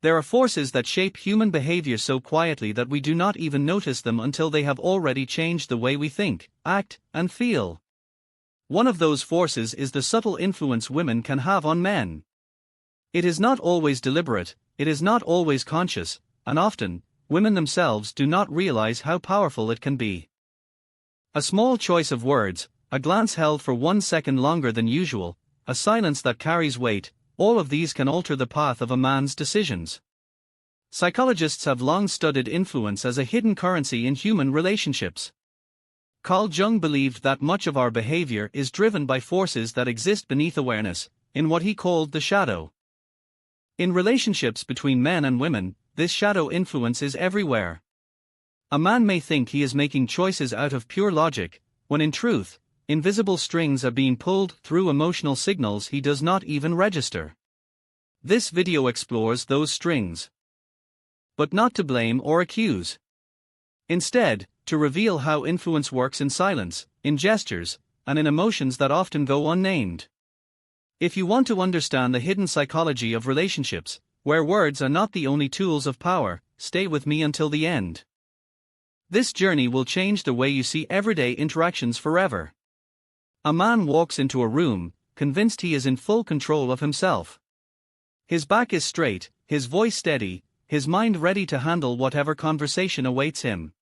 There are forces that shape human behavior so quietly that we do not even notice them until they have already changed the way we think, act, and feel. One of those forces is the subtle influence women can have on men. It is not always deliberate, it is not always conscious, and often, women themselves do not realize how powerful it can be. A small choice of words, a glance held for 1 second longer than usual, a silence that carries weight, all of these can alter the path of a man's decisions. Psychologists have long studied influence as a hidden currency in human relationships. Carl Jung believed that much of our behavior is driven by forces that exist beneath awareness, in what he called the shadow. In relationships between men and women, this shadow influence is everywhere. A man may think he is making choices out of pure logic, when in truth, invisible strings are being pulled through emotional signals he does not even register. This video explores those strings. But not to blame or accuse. Instead, to reveal how influence works in silence, in gestures, and in emotions that often go unnamed. If you want to understand the hidden psychology of relationships, where words are not the only tools of power, stay with me until the end. This journey will change the way you see everyday interactions forever. A man walks into a room, convinced he is in full control of himself. His back is straight, his voice steady, his mind ready to handle whatever conversation awaits him.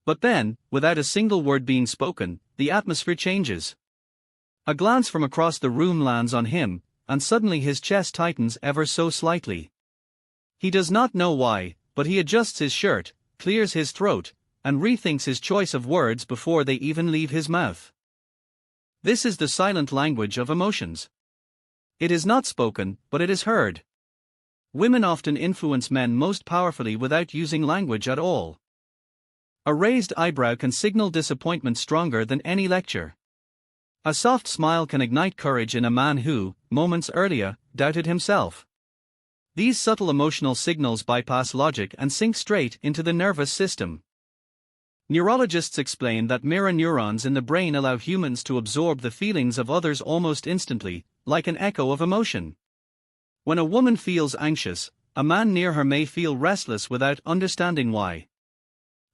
But then, without a single word being spoken, the atmosphere changes. A glance from across the room lands on him, and suddenly his chest tightens ever so slightly. He does not know why, but he adjusts his shirt, clears his throat, and rethinks his choice of words before they even leave his mouth. This is the silent language of emotions. It is not spoken, but it is heard. Women often influence men most powerfully without using language at all. A raised eyebrow can signal disappointment stronger than any lecture. A soft smile can ignite courage in a man who, moments earlier, doubted himself. These subtle emotional signals bypass logic and sink straight into the nervous system. Neurologists explain that mirror neurons in the brain allow humans to absorb the feelings of others almost instantly, like an echo of emotion. When a woman feels anxious, a man near her may feel restless without understanding why.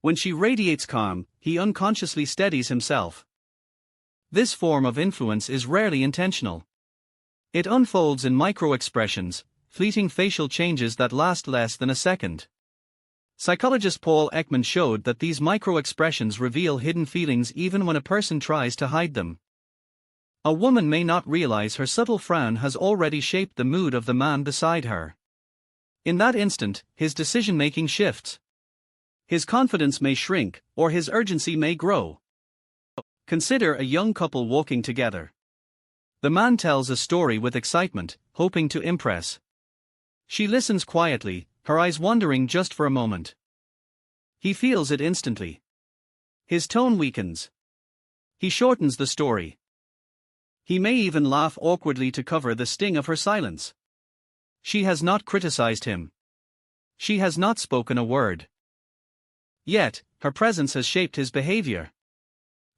When she radiates calm, he unconsciously steadies himself. This form of influence is rarely intentional. It unfolds in micro-expressions, fleeting facial changes that last less than a second. Psychologist Paul Ekman showed that these micro-expressions reveal hidden feelings even when a person tries to hide them. A woman may not realize her subtle frown has already shaped the mood of the man beside her. In that instant, his decision-making shifts. His confidence may shrink, or his urgency may grow. Consider a young couple walking together. The man tells a story with excitement, hoping to impress. She listens quietly, her eyes wandering just for a moment. He feels it instantly. His tone weakens. He shortens the story. He may even laugh awkwardly to cover the sting of her silence. She has not criticized him. She has not spoken a word. Yet, her presence has shaped his behavior.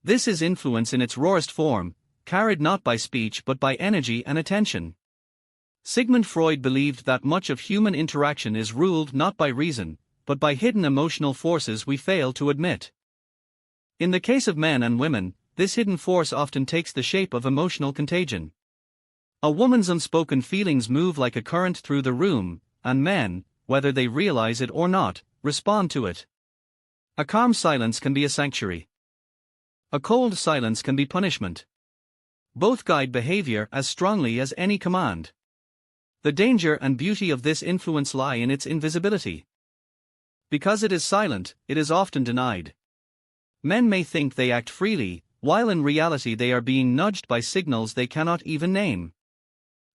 This is influence in its rawest form, carried not by speech but by energy and attention. Sigmund Freud believed that much of human interaction is ruled not by reason, but by hidden emotional forces we fail to admit. In the case of men and women, this hidden force often takes the shape of emotional contagion. A woman's unspoken feelings move like a current through the room, and men, whether they realize it or not, respond to it. A calm silence can be a sanctuary. A cold silence can be punishment. Both guide behavior as strongly as any command. The danger and beauty of this influence lie in its invisibility. Because it is silent, it is often denied. Men may think they act freely, while in reality they are being nudged by signals they cannot even name.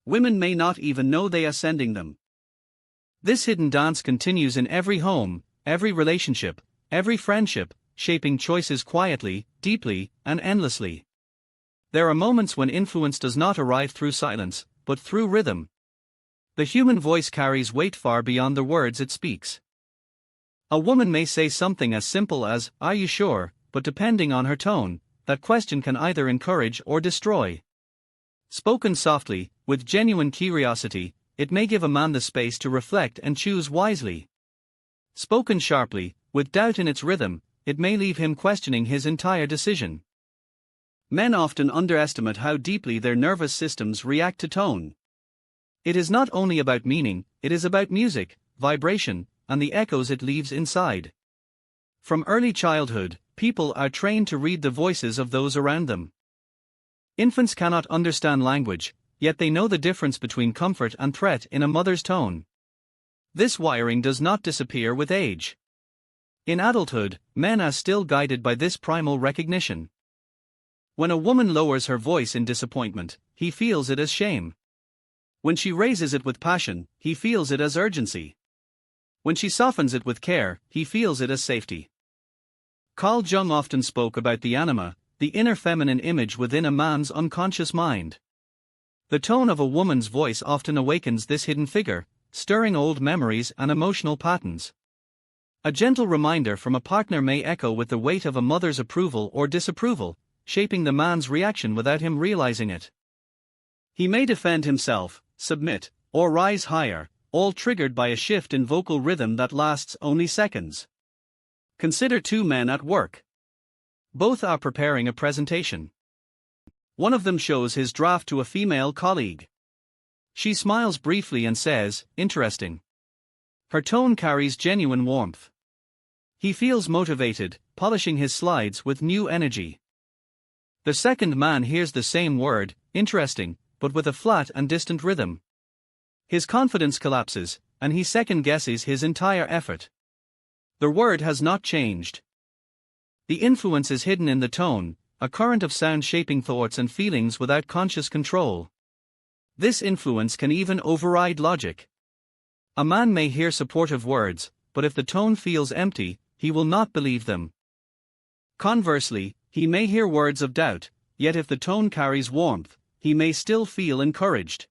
Women may not even know they are sending them. This hidden dance continues in every home, every relationship, every friendship, shaping choices quietly, deeply, and endlessly. There are moments when influence does not arrive through silence, but through rhythm. The human voice carries weight far beyond the words it speaks. A woman may say something as simple as, "Are you sure?" but depending on her tone, that question can either encourage or destroy. Spoken softly, with genuine curiosity, it may give a man the space to reflect and choose wisely. Spoken sharply, with doubt in its rhythm, it may leave him questioning his entire decision. Men often underestimate how deeply their nervous systems react to tone. It is not only about meaning, it is about music, vibration, and the echoes it leaves inside. From early childhood, people are trained to read the voices of those around them. Infants cannot understand language, yet they know the difference between comfort and threat in a mother's tone. This wiring does not disappear with age. In adulthood, men are still guided by this primal recognition. When a woman lowers her voice in disappointment, he feels it as shame. When she raises it with passion, he feels it as urgency. When she softens it with care, he feels it as safety. Carl Jung often spoke about the anima, the inner feminine image within a man's unconscious mind. The tone of a woman's voice often awakens this hidden figure, stirring old memories and emotional patterns. A gentle reminder from a partner may echo with the weight of a mother's approval or disapproval, shaping the man's reaction without him realizing it. He may defend himself, submit, or rise higher, all triggered by a shift in vocal rhythm that lasts only seconds. Consider two men at work. Both are preparing a presentation. One of them shows his draft to a female colleague. She smiles briefly and says, "Interesting." Her tone carries genuine warmth. He feels motivated, polishing his slides with new energy. The second man hears the same word, "interesting," but with a flat and distant rhythm. His confidence collapses, and he second-guesses his entire effort. The word has not changed. The influence is hidden in the tone, a current of sound shaping thoughts and feelings without conscious control. This influence can even override logic. A man may hear supportive words, but if the tone feels empty, he will not believe them. Conversely, he may hear words of doubt, yet if the tone carries warmth, he may still feel encouraged.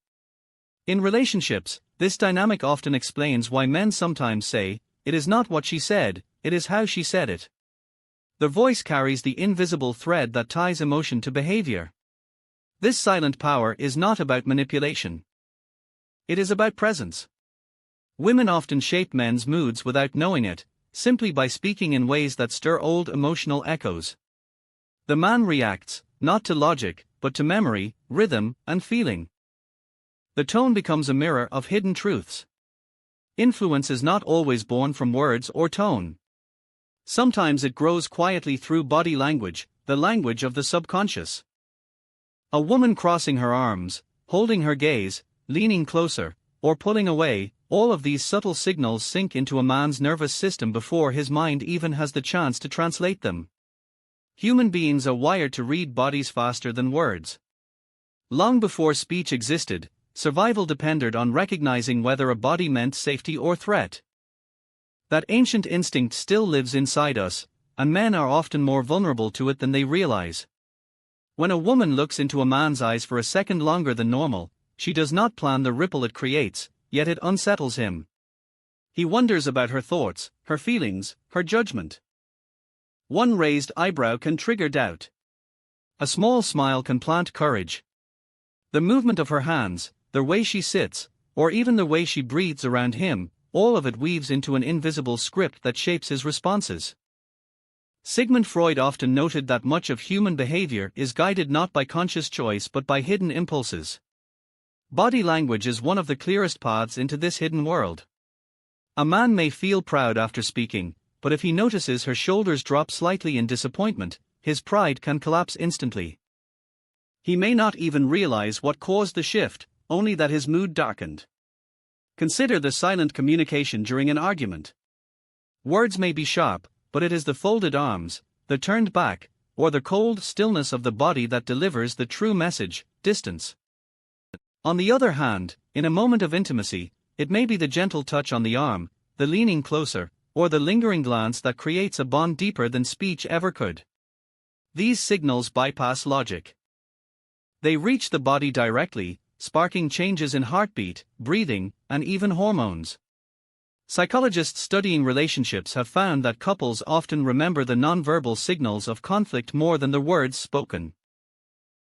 In relationships, this dynamic often explains why men sometimes say, "It is not what she said, it is how she said it." The voice carries the invisible thread that ties emotion to behavior. This silent power is not about manipulation. It is about presence. Women often shape men's moods without knowing it, simply by speaking in ways that stir old emotional echoes. The man reacts, not to logic, but to memory, rhythm, and feeling. The tone becomes a mirror of hidden truths. Influence is not always born from words or tone. Sometimes it grows quietly through body language, the language of the subconscious. A woman crossing her arms, holding her gaze, leaning closer, or pulling away, all of these subtle signals sink into a man's nervous system before his mind even has the chance to translate them. Human beings are wired to read bodies faster than words. Long before speech existed, survival depended on recognizing whether a body meant safety or threat. That ancient instinct still lives inside us, and men are often more vulnerable to it than they realize. When a woman looks into a man's eyes for a second longer than normal, she does not plan the ripple it creates, yet it unsettles him. He wonders about her thoughts, her feelings, her judgment. One raised eyebrow can trigger doubt. A small smile can plant courage. The movement of her hands, the way she sits, or even the way she breathes around him, all of it weaves into an invisible script that shapes his responses. Sigmund Freud often noted that much of human behavior is guided not by conscious choice but by hidden impulses. Body language is one of the clearest paths into this hidden world. A man may feel proud after speaking, but if he notices her shoulders drop slightly in disappointment, his pride can collapse instantly. He may not even realize what caused the shift, only that his mood darkened. Consider the silent communication during an argument. Words may be sharp, but it is the folded arms, the turned back, or the cold stillness of the body that delivers the true message, distance. On the other hand, in a moment of intimacy, it may be the gentle touch on the arm, the leaning closer, or the lingering glance that creates a bond deeper than speech ever could. These signals bypass logic. They reach the body directly, sparking changes in heartbeat, breathing, and even hormones. Psychologists studying relationships have found that couples often remember the nonverbal signals of conflict more than the words spoken.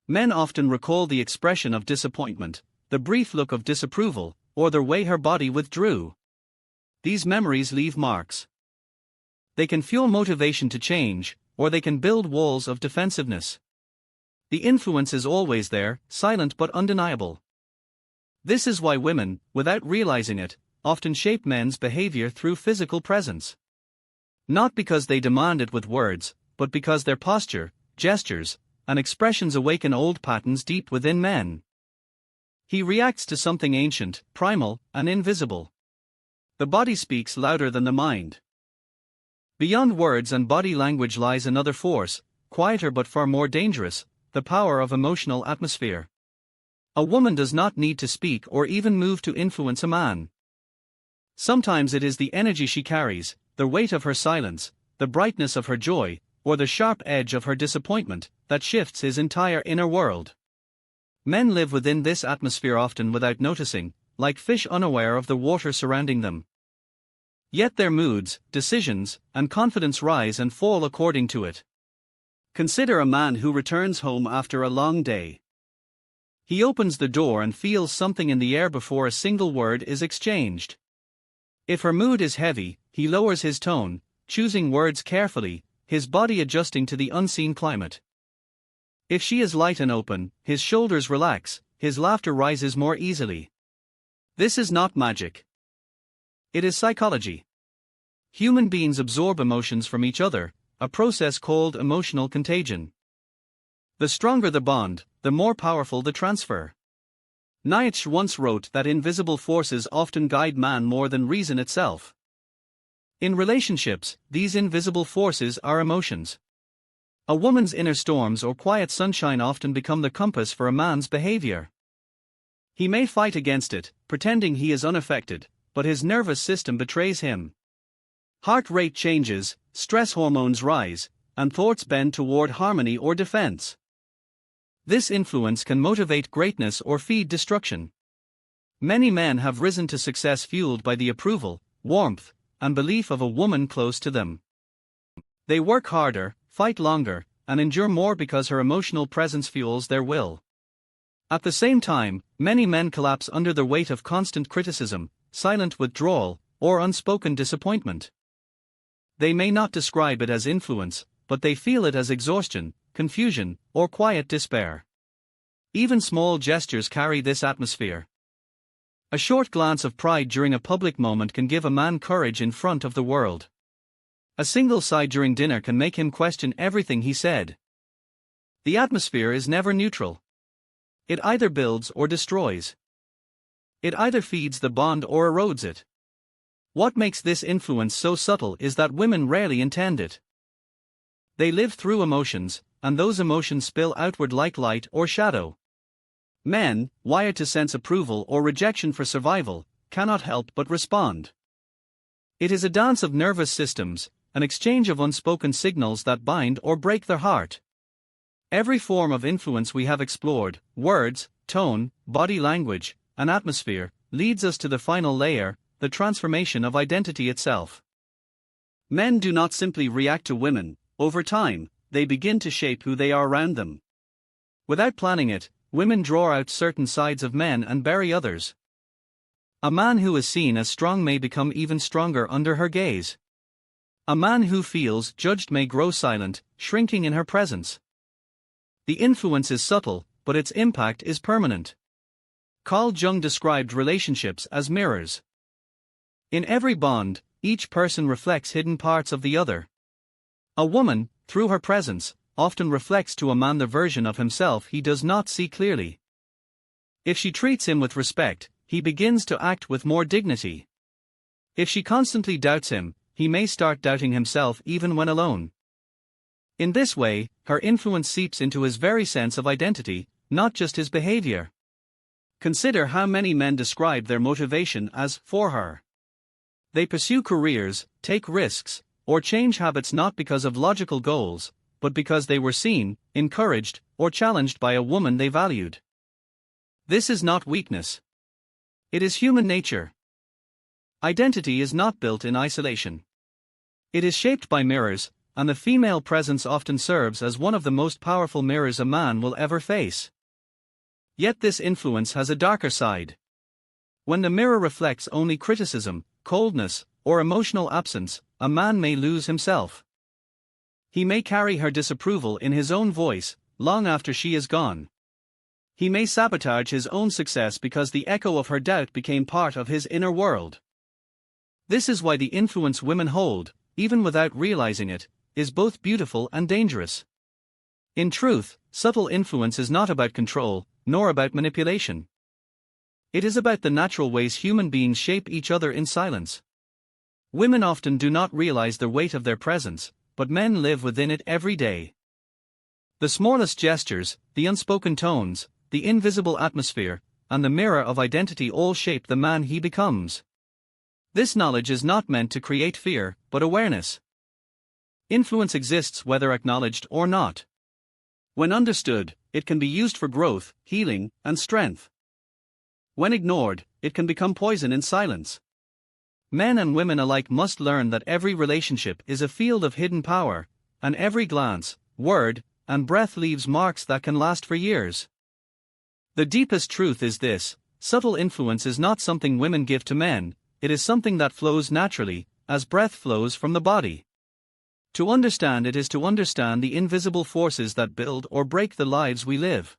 Men often recall the expression of disappointment, the brief look of disapproval, or the way her body withdrew. These memories leave marks. They can fuel motivation to change, or they can build walls of defensiveness. The influence is always there, silent but undeniable. This is why women, without realizing it, often shape men's behavior through physical presence. Not because they demand it with words, but because their posture, gestures, and expressions awaken old patterns deep within men. He reacts to something ancient, primal, and invisible. The body speaks louder than the mind. Beyond words and body language lies another force, quieter but far more dangerous, the power of emotional atmosphere. A woman does not need to speak or even move to influence a man. Sometimes it is the energy she carries, the weight of her silence, the brightness of her joy, or the sharp edge of her disappointment, that shifts his entire inner world. Men live within this atmosphere often without noticing, like fish unaware of the water surrounding them. Yet their moods, decisions, and confidence rise and fall according to it. Consider a man who returns home after a long day. He opens the door and feels something in the air before a single word is exchanged. If her mood is heavy, he lowers his tone, choosing words carefully, his body adjusting to the unseen climate. If she is light and open, his shoulders relax, his laughter rises more easily. This is not magic. It is psychology. Human beings absorb emotions from each other, a process called emotional contagion. The stronger the bond, the more powerful the transfer. Nietzsche once wrote that invisible forces often guide man more than reason itself. In relationships, these invisible forces are emotions. A woman's inner storms or quiet sunshine often become the compass for a man's behavior. He may fight against it, pretending he is unaffected, but his nervous system betrays him. Heart rate changes, stress hormones rise, and thoughts bend toward harmony or defense. This influence can motivate greatness or feed destruction. Many men have risen to success fueled by the approval, warmth, and belief of a woman close to them. They work harder, fight longer, and endure more because her emotional presence fuels their will. At the same time, many men collapse under the weight of constant criticism, silent withdrawal, or unspoken disappointment. They may not describe it as influence, but they feel it as exhaustion, confusion, or quiet despair. Even small gestures carry this atmosphere. A short glance of pride during a public moment can give a man courage in front of the world. A single sigh during dinner can make him question everything he said. The atmosphere is never neutral. It either builds or destroys. It either feeds the bond or erodes it. What makes this influence so subtle is that women rarely intend it. They live through emotions, and those emotions spill outward like light or shadow. Men, wired to sense approval or rejection for survival, cannot help but respond. It is a dance of nervous systems, an exchange of unspoken signals that bind or break their heart. Every form of influence we have explored, words, tone, body language, and atmosphere, leads us to the final layer, the transformation of identity itself. Men do not simply react to women, over time, they begin to shape who they are around them. Without planning it, women draw out certain sides of men and bury others. A man who is seen as strong may become even stronger under her gaze. A man who feels judged may grow silent, shrinking in her presence. The influence is subtle, but its impact is permanent. Carl Jung described relationships as mirrors. In every bond, each person reflects hidden parts of the other. A woman, through her presence, often reflects to a man the version of himself he does not see clearly. If she treats him with respect, he begins to act with more dignity. If she constantly doubts him, he may start doubting himself even when alone. In this way, her influence seeps into his very sense of identity, not just his behavior. Consider how many men describe their motivation as for her. They pursue careers, take risks, or change habits not because of logical goals, but because they were seen, encouraged, or challenged by a woman they valued. This is not weakness. It is human nature. Identity is not built in isolation. It is shaped by mirrors, and the female presence often serves as one of the most powerful mirrors a man will ever face. Yet this influence has a darker side. When the mirror reflects only criticism, coldness, or emotional absence, a man may lose himself. He may carry her disapproval in his own voice, long after she is gone. He may sabotage his own success because the echo of her doubt became part of his inner world. This is why the influence women hold, even without realizing it, is both beautiful and dangerous. In truth, subtle influence is not about control, nor about manipulation. It is about the natural ways human beings shape each other in silence. Women often do not realize the weight of their presence, but men live within it every day. The smallest gestures, the unspoken tones, the invisible atmosphere, and the mirror of identity all shape the man he becomes. This knowledge is not meant to create fear, but awareness. Influence exists whether acknowledged or not. When understood, it can be used for growth, healing, and strength. When ignored, it can become poison in silence. Men and women alike must learn that every relationship is a field of hidden power, and every glance, word, and breath leaves marks that can last for years. The deepest truth is this: subtle influence is not something women give to men, it is something that flows naturally, as breath flows from the body. To understand it is to understand the invisible forces that build or break the lives we live.